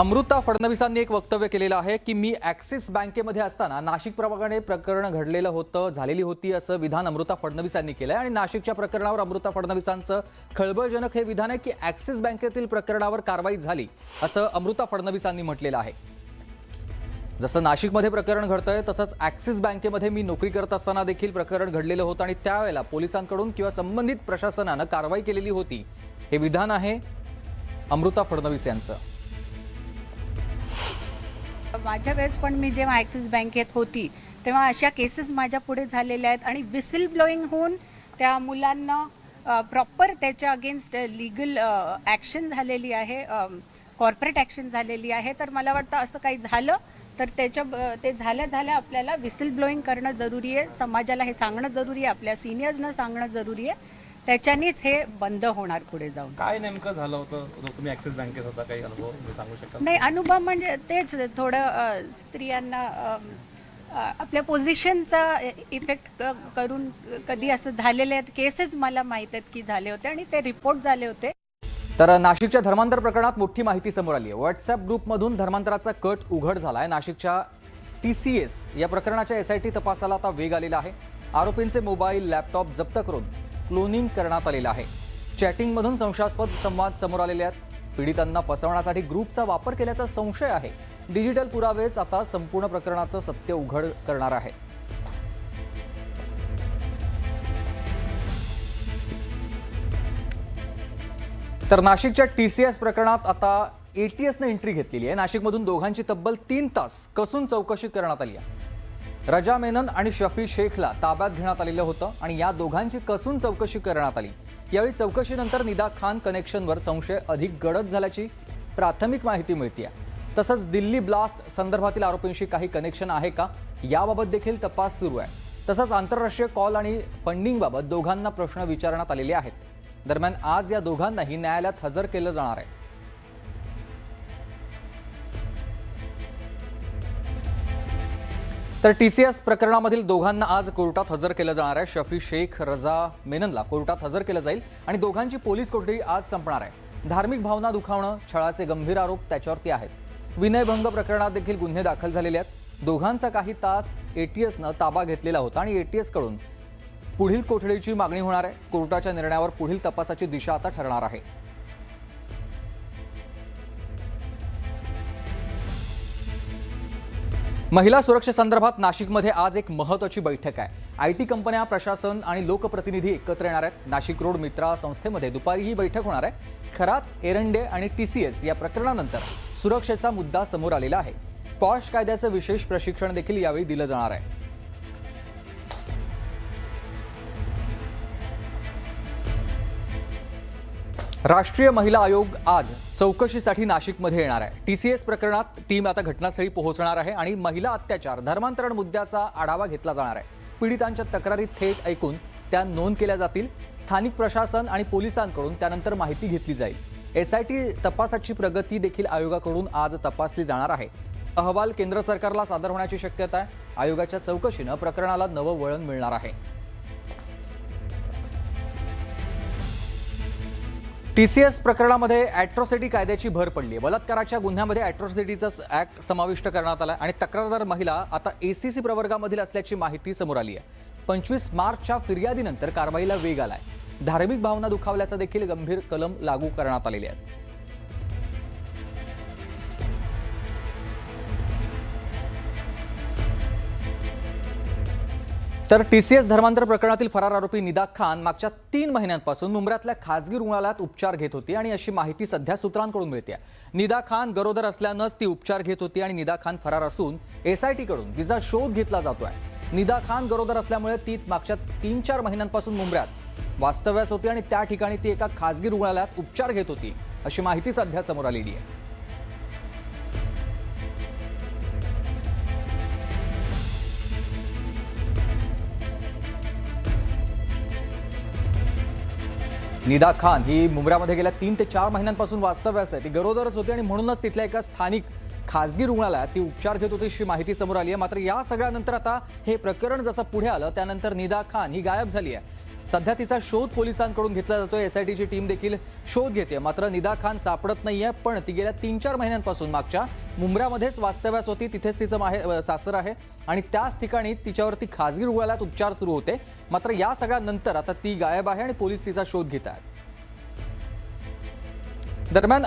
अमृता फडणवीसांनी एक वक्तव्य केलेलं आहे की मी ॲक्सिस बँकेमध्ये असताना नाशिक प्रभागाने प्रकरण घडलेलं होतं झालेली होती असं विधान अमृता फडणवीसांनी केलंय आणि नाशिकच्या प्रकरणावर अमृता फडणवीसांचं खळबळजनक हे विधान आहे की ॲक्सिस बँकेतील प्रकरणावर कारवाई झाली असं अमृता फडणवीसांनी म्हटलेलं आहे। जसं नाशिकमध्ये प्रकरण घडतंय तसंच ॲक्सिस बँकेमध्ये मी नोकरी करत असताना देखील प्रकरण घडलेलं होतं आणि त्यावेळेला पोलिसांकडून किंवा संबंधित प्रशासनानं कारवाई केलेली होती हे विधान आहे अमृता फडणवीस यांचं। माझ्या वेळेस पण मी जेव्हा ॲक्सिस बँकेत होती तेव्हा अशा केसेस माझ्या पुढे झालेल्या आहेत आणि विसिल ब्लोईंग होऊन त्या मुलांना प्रॉपर त्याच्या अगेन्स्ट लीगल ॲक्शन झालेली आहे, कॉर्पोरेट ॲक्शन झालेली आहे। तर मला वाटतं असं काही झालं तर ते झाल्या आपल्याला विसिल ब्लोईंग करणं जरुरी आहे, समाजाला हे सांगणं जरुरी आहे, आपल्या सिनियर्सना सांगणं जरुरी आहे, त्याच्यानेच हे बंद होणार पुढे जाऊन। काय नेमकं झालं होतं तुम्ही ॲक्सिस बँकेत होता, काही अनुभव सांगू शकाल? नाही, अनुभव म्हणजे तेच थोडं स्त्रियांना आपल्या पोझिशनचा इफेक्ट करून कधी असं झालेले आहेत केसेस मला माहीत आहेत की झाले होते आणि ते रिपोर्ट झाले होते। तर नाशिकच्या धर्मांतर प्रकरणात मोठी माहिती समोर आली आहे। व्हॉट्सअप ग्रुपमधून धर्मांतराचा कट उघड झालाय। नाशिकच्या TCS या प्रकरणाच्या SIT तपासाला आता वेग आलेला आहे। आरोपींचे मोबाईल लॅपटॉप जप्त करून क्लोनिंग करण्यात आलेलं आहे। चॅटिंगमधून संशयास्पद संवाद समोर आलेले आहेत। पीडितांना फसवण्यासाठी ग्रुपचा वापर केल्याचा संशय आहे। डिजिटल पुरावेच आता संपूर्ण प्रकरणाचं सत्य उघड करणार आहेत। तर नाशिकच्या TCS प्रकरणात आता ATSने एंट्री घेतलेली आहे। नाशिकमधून दोघांची तब्बल 3 तास कसून चौकशी करण्यात आली आहे। रजा मेनन आणि शफी शेखला ताब्यात घेण्यात आलेलं होतं आणि या दोघांची कसून चौकशी करण्यात आली। यावेळी चौकशीनंतर निदा खान कनेक्शनवर संशय अधिक गडद झाल्याची प्राथमिक माहिती मिळते। तसंच दिल्ली ब्लास्ट संदर्भातील आरोपींशी काही कनेक्शन आहे का याबाबत देखील तपास सुरू आहे। तसंच आंतरराष्ट्रीय कॉल आणि फंडिंगबाबत दोघांना प्रश्न विचारण्यात आलेले आहेत। दरम्यान आज या दोघांनाही न्यायालयात हजर केलं जाणार आहे। तर TCS प्रकरणामधील दोघांना आज कोर्टात हजर केलं जाणार आहे। शफी शेख, रजा मेननला कोर्टात हजर केलं जाईल आणि दोघांची पोलीस कोठडी आज संपणार आहे। धार्मिक भावना दुखावणं, छळाचे गंभीर आरोप त्याच्यावरती आहेत। विनयभंग प्रकरणात देखील गुन्हे दाखल झालेले आहेत। दोघांचा काही तास ATSनं ताबा घेतलेला होता आणि ATS कडून पुढील कोठडीची मागणी होणार आहे। कोर्टाच्या निर्णयावर पुढील तपासाची दिशा आता ठरणार आहे। महिला सुरक्षेसंदर्भात नाशिकमध्ये आज एक महत्त्वाची बैठक आहे। IT कंपन्या, प्रशासन आणि लोकप्रतिनिधी एकत्र येणार आहेत। नाशिक रोड मित्रा संस्थेमध्ये दुपारी ही बैठक होणार आहे। खरात, एरंडे आणि TCS या प्रकरणानंतर सुरक्षेचा मुद्दा समोर आलेला आहे। पॉश कायद्याचं विशेष प्रशिक्षण देखील यावेळी दिलं जाणार आहे। राष्ट्रीय महिला आयोग आज चौकशीसाठी नाशिकमध्ये येणार आहे। TCS प्रकरणात टीम आता घटनास्थळी पोहोचणार आहे आणि महिला अत्याचार, धर्मांतरण मुद्द्याचा आढावा घेतला जाणार आहे। पीडितांच्या तक्रारी थेट ऐकून त्या नोंद केल्या जातील। स्थानिक प्रशासन आणि पोलिसांकडून त्यानंतर माहिती घेतली जाईल। SIT तपासाची प्रगती देखील आयोगाकडून आज तपासली जाणार आहे। अहवाल केंद्र सरकारला सादर होण्याची शक्यता आहे। आयोगाच्या चौकशीनं प्रकरणाला नवं वळण मिळणार आहे। TCS प्रकरणामध्ये ॲट्रॉसिटी कायद्याची भर पडली आहे। बलात्काराच्या गुन्ह्यामध्ये ॲट्रॉसिटीचा ॲक्ट समाविष्ट करण्यात आला आणि तक्रारदार महिला आता ACC प्रवर्गामधील असल्याची माहिती समोर आली आहे। 25 मार्चच्या फिर्यादीनंतर कारवाईला वेग आलाय। धार्मिक भावना दुखावल्याचा देखील गंभीर कलम लागू करण्यात आलेले आहेत। तर TCS धर्मांतर प्रकरणातील फरार आरोपी निदा खान मागच्या 3 महिन्यांपासून मुंब्र्यातल्या खासगी रुग्णालयात उपचार घेत होती आणि अशी माहिती सध्या सूत्रांकडून मिळते। निदा खान गरोदर असल्यानंच ती उपचार घेत होती आणि निदा खान फरार असून SIT कडून तिचा शोध घेतला जातोय। निदा खान गरोदर असल्यामुळे ती मागच्या 3-4 महिन्यांपासून मुंब्र्यात वास्तव्यास होती आणि त्या ठिकाणी ती एका खासगी रुग्णालयात उपचार घेत होती अशी माहिती सध्या समोर आलेली आहे। निदा खान ही मुंब्र्यामध्ये गेल्या 3 ते 4 महिन्यांपासून वास्तव्यास आहे। ती गरोदरच होती आणि म्हणूनच तिथल्या एका स्थानिक खासगी रुग्णालयात ती उपचार घेत होती अशी माहिती समोर आली आहे। मात्र या सगळ्यानंतर आता हे प्रकरण जसं पुढे आलं त्यानंतर निदा खान ही गायब झाली आहे। सध्या तिचा शोध पोलिसांकडून घेतला जातोय. एसआयटीची टीम देखील शोध घेते. मात्र निदा खान सापडत नाहीये. पण ती गेल्या 3-4 महिन्यांपासून मागच्या मुंब्रामध्येच वास्तव्यास होती. तिथेच तिचं सासर आहे आणि त्याच ठिकाणी तिच्यावरती खासगी रुग्णालयात उपचार सुरू होते. मात्र या सगळ्यानंतर आता ती गायब आहे आणि पोलीस तिचा शोध घेत आहेत. दरम्यान